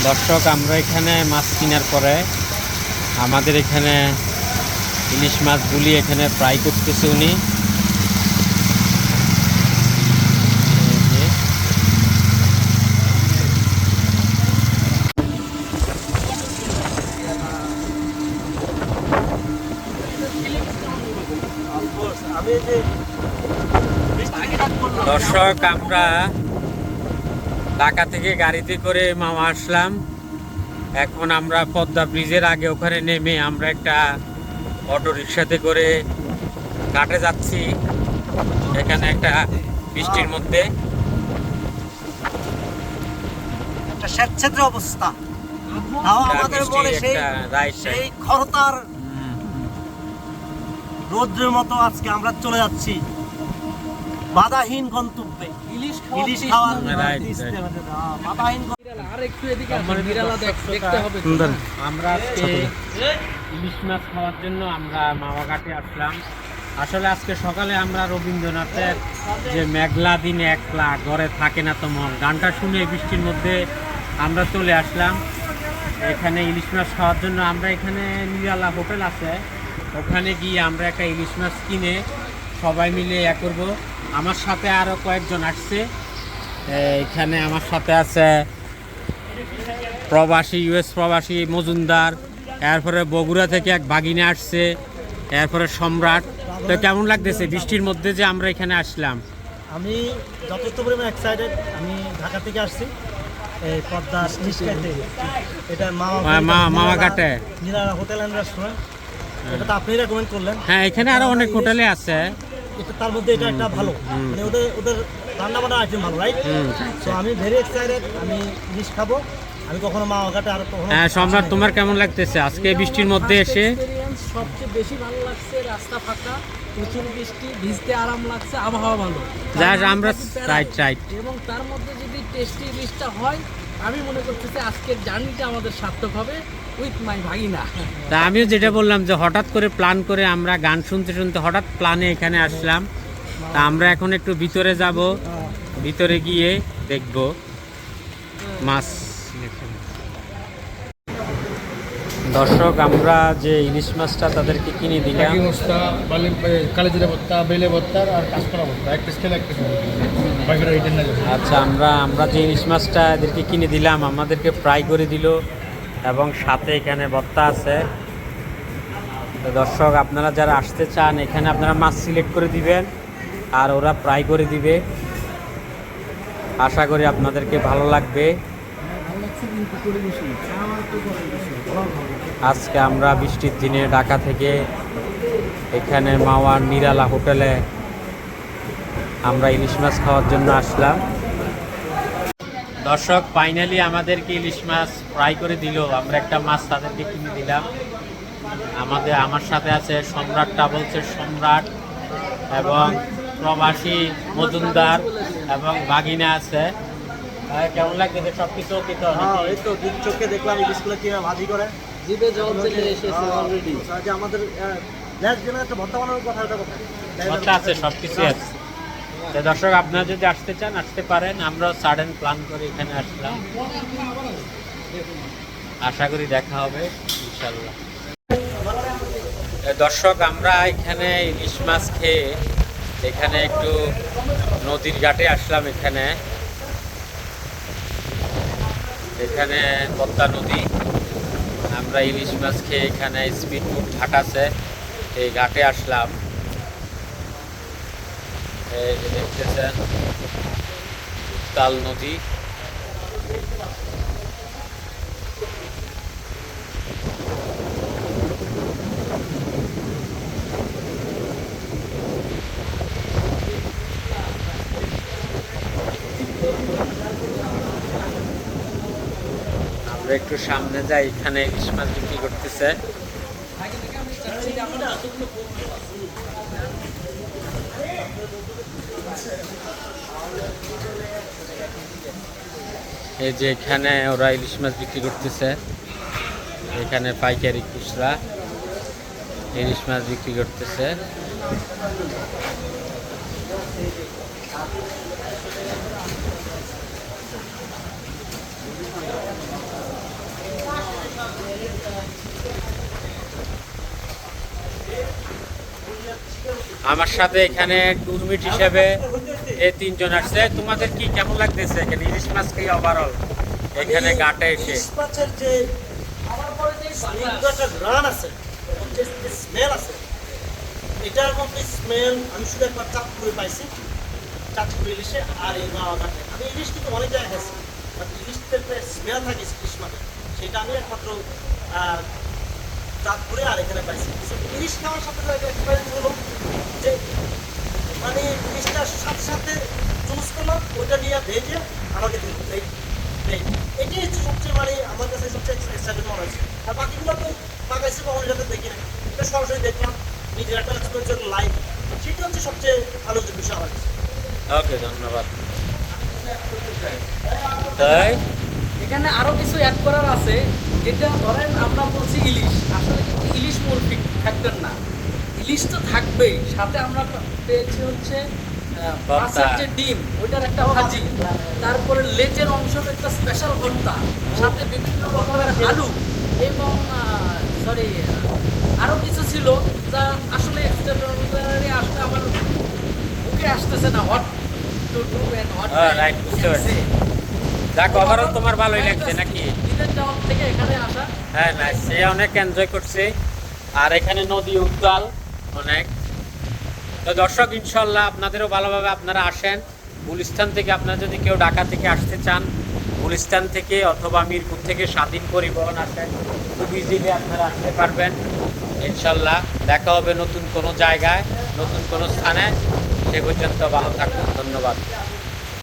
দর্শক, আমরা এখানে মাছ কেনার পরে আমাদের এখানে ইলিশ মাছগুলি এখানে ফ্রাই করতেছে উনি। দর্শক, আমরা ঢাকা থেকে গাড়িতে করে মামা আসলাম। এখন আমরা পদ্মা ব্রিজের আগে ওখানে নেমে আমরা একটা অটো রিক্সাতে করে ঘাটে যাচ্ছি। এখানে একটা বৃষ্টির মধ্যে একটা স্বেচ্ছাচারী অবস্থা, তাও আমাদের বলে সেই খরতার রৌদ্রের মতো আজকে আমরা চলে যাচ্ছি বাধাহীন গন্তব্যে ইলিশ খাওয়ার। আমরা ইলিশ মাছ খাওয়ার জন্য আমরা মামাঘাটে আসলাম। আসলে আজকে সকালে আমরা রবীন্দ্রনাথের যে মেঘলা দিনে একলা ঘরে থাকে না তো মন গানটা শুনে বৃষ্টির মধ্যে আমরা চলে আসলাম এখানে ইলিশ মাছ খাওয়ার জন্য। আমরা এখানে নিরালা হোটেল আছে, ওখানে গিয়ে আমরা একটা ইলিশ মাছ কিনে সবাই মিলে করব। আমার সাথে আরও কয়েকজন আসছে। এখানে আমার সাথে আছে প্রবাসী, ইউএস প্রবাসী মজুমদার, এরপরে বগুড়া থেকে এক ভাগিনে আসছে, এরপরে সম্রাট। তো কেমন লাগতেছে বৃষ্টির মধ্যে যে আমরা এখানে আসলাম? আমি যথেষ্ট পরিমাণে এক্সাইটেড। আমি ঢাকা থেকে আসছি এই পদ্মা স্টিচকাইতে, এটা মামাঘাটে নিরালা হোটেল অ্যান্ড রেস্টুরেন্ট। এটা তো আপনি রেকমেন্ড করলেন। হ্যাঁ, এখানে আরো অনেক হোটেলে আছে, এটা তার মধ্যে এটা একটা ভালো, মানে ওদের রান্না বান্না আইটেম ভালো, রাইট? সো আমি ভেরি এক্সাইটেড, আমি ইলিশ খাবো। আমি কখনো মামাঘাটে আর কখনো। হ্যাঁ সম্রাট, তোমার কেমন লাগতেছে আজকে বৃষ্টির মধ্যে এসে? সবচেয়ে বেশি ভালো লাগছে রাস্তা ফাঁকা, প্রচুর বৃষ্টি, ভিজতে আরাম লাগছে, আবহাওয়া ভালো। আমরা রাইট এবং তার মধ্যে যদি টেস্টি ইলিশটা হয়, আমি মনে করতেছি আজকের জার্নিটা আমাদের সার্থক হবে উইথ মাই ভাগিনা। তা আমিও যেটা বললাম যে হঠাৎ করে প্ল্যান করে আমরা গান শুনতে শুনতে হঠাৎ প্ল্যানে এখানে আসলাম। তা আমরা এখন একটু ভিতরে যাব, ভিতরে গিয়ে দেখব মাছ। দর্শক, আমরা যে ইলিশ মাছটা তাদেরকে কিনে দিলাম, কালিজিরা ভর্তা, বেলে ভর্তা আর কাঁচকলা ভর্তা, এক পিস খেলে এক পিস। আচ্ছা, আমরা যে ইলিশ মাছটা এদেরকে কিনে দিলাম আমাদেরকে ফ্রাই করে দিল এবং সাথে এখানে ভর্তা আছে। তো দর্শক, আপনারা যারা আসতে চান এখানে আপনারা মাছ সিলেক্ট করে দিবেন আর ওরা ফ্রাই করে দিবে। আশা করি আপনাদেরকে ভালো লাগবে। আজকে আমরা বৃষ্টির দিনে ঢাকা থেকে এখানে মাওয়ার নিরালা হোটেলে আমরা ইলিশ মাছ খাওয়ার জন্য আসলাম। দর্শক, ফাইনালি আমাদেরকে ইলিশ মাছ ফ্রাই করে দিল। আমরা একটা মাছ তাদেরকে কিনে দিলাম। আমার সাথে আছে সম্রাট ট্রাভেলসের সম্রাট এবং প্রবাসী মজুমদার এবং ভাগিনা আছে। কেমন লাগছে সব কিছু? এই তো দিন চোখে দেখলাম ইলিশগুলো কিভাবে ভাজি করে, জিভে জল চলে এসেছে অলরেডি। আমাদের নেক্সট দিনে একটা ভর্তা বানানোর কথা, এটা কথা ভর্তা আছে, সব কিছু আছে। তো দর্শক, আপনারা যদি আসতে চান আসতে পারেন। আমরাও সাডেন প্ল্যান করে এখানে আসলাম। আশা করি দেখা হবে ইনশাল্লাহ। দর্শক, আমরা এখানে ইলিশ মাছ খেয়ে এখানে একটু নদীর ঘাটে আসলাম। এখানে পদ্মা নদী। আমরা ইলিশ মাছ খেয়ে এখানে স্পিডবোট ঘাট আছে, এই ঘাটে আসলাম। এই যে দেখতেছেন উত্তাল নদী। আমরা একটু সামনে যাই, এখানে ইলিশ মাছ বিক্রি করতেছে। এই যে এখানে ওরা ইলিশ মাছ বিক্রি করতেছে, এখানে পাইকারি খুচরা ইলিশ মাছ বিক্রি করতেছে। আমার সাথে এখানে টুরমিট হিসেবে এই তিনজন আসছে। তোমাদের কি কেমন লাগতেছে এখানে ইলিশ মাছ খেয়ে ওভারঅল এখানে ঘাটে এসে? ইলিশ মাছের যে একটা গ্রান আছে, যে স্মেল আছে, এটার মধ্যে স্মেল আমি শুধু একবার চাঁদপুরে পাইছি, চাঁদপুর ইলিশে আর এই মাওয়াঘাটে। আমি ইলিশ কিন্তু অনেক জায়গায় গেছি, বাট ইলিশের একটা স্মেল থাকে ইলিশ মাছের, সেটা আমি একমাত্র চাঁদপুরে আর এখানে পাইছি। ইলিশ খাওয়ার সাথে একটা এক্সপিরিয়েন্স হলো যে মানে ইলিশটার সাথে সাথে চুজ করলাম, ওইটা নিয়ে ভেজে আমাকে দিল। এটাই হচ্ছে সবচেয়ে মানে আমার কাছে সবচেয়ে এক্সাইটেড মনে হয়েছে। আর বাকিগুলো তো পাকাইছে কখনো যাতে দেখি না, এটা সরাসরি দেখলাম, নিজের একটা এক্সপিরিয়েন্স লাইফ, সেটা হচ্ছে সবচেয়ে আলোচিত বিষয় আমার কাছে। ওকে, ধন্যবাদ। তাই এখানে আরো কিছু অ্যাড করার আছে, যেটা ধরেন আমরা বলছি ইলিশ, আসলে কিন্তু ইলিশ মুরগি থাকবেন না, ইলিশ তো থাকবেই, সাথে আমরা পেয়েছি হচ্ছে মাছের যে ডিম ওইটার একটা ভাজি, তারপরে লেজের অংশের একটা স্পেশাল ভর্তা, সাথে বিভিন্ন রকমের আলু এবং সরি আরো কিছু ছিল যা আসলে এক্সট্রাঅর্ডিনারি আসলে আমার মুখে আসতেছে না। What to do and what right, বুঝতে পারছি। যাক, ওভারঅল তোমার ভালোই লাগছে নাকি? বিদেশ যাওয়ার থেকে এখানে আসা হ্যাঁ, না সে অনেক এনজয় করছে। আর এখানে নদী উত্তাল অনেক। তো দর্শক, ইনশাল্লাহ আপনাদেরও ভালোভাবে আপনারা আসেন। গুলিস্তান থেকে আপনারা যদি কেউ ঢাকা থেকে আসতে চান, গুলিস্তান থেকে অথবা মিরপুর থেকে স্বাধীন পরিবহন আসেন, খুব ইজিলি আপনারা আসতে পারবেন। ইনশাল্লাহ দেখা হবে নতুন কোনো জায়গায়, নতুন কোনো স্থানে। সে পর্যন্ত ভালো থাকুন, ধন্যবাদ।